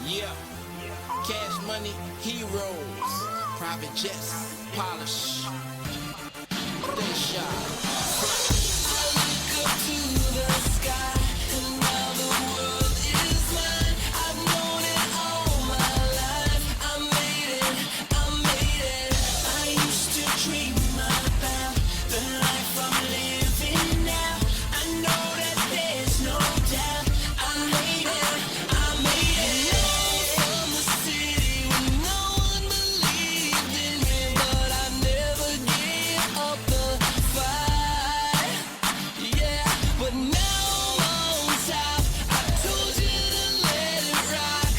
Yeah, cash money, heroes, private jets, polish, they shot. I look up to the sky, and now the world is mine. I've known it all my life. I made it, I made it. I used to dream about the life I'm living now. I know that there's no doubt. I made it, I made it. From the city when no one believed in me, but I never gave up the fight. Yeah, but now I'm on top. I told you to let it rock.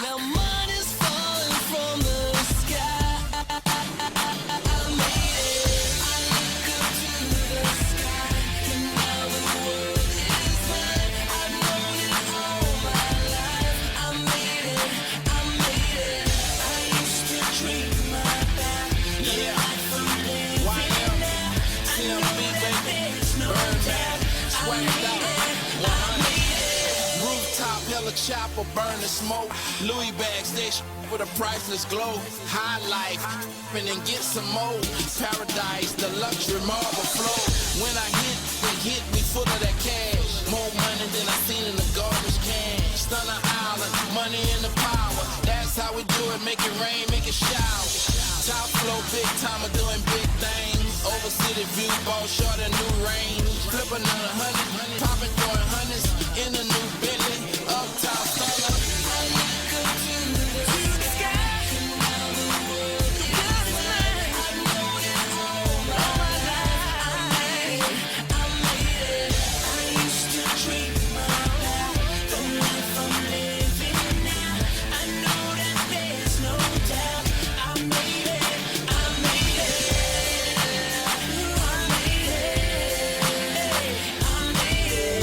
Now money's falling from the sky. I made it. I look up to the sky, and now the world is mine. I've known it all my life. I made it, I made it. I used to dream about the life I'm living now. I know that there's no doubt. I made it, I made it. Rooftop, hella chopper, burning smoke. Louis bags, they with a priceless glow. High life, and then get some more. Paradise, the luxury marble flow. When I hit, they hit me full of that cash. More money than I seen in the garbage can. Stunner Island, money and the power. That's how we do it, make it rain, make it shower. Top flow, big timer doing big things. Over city view, ball short and new range. Flip another 100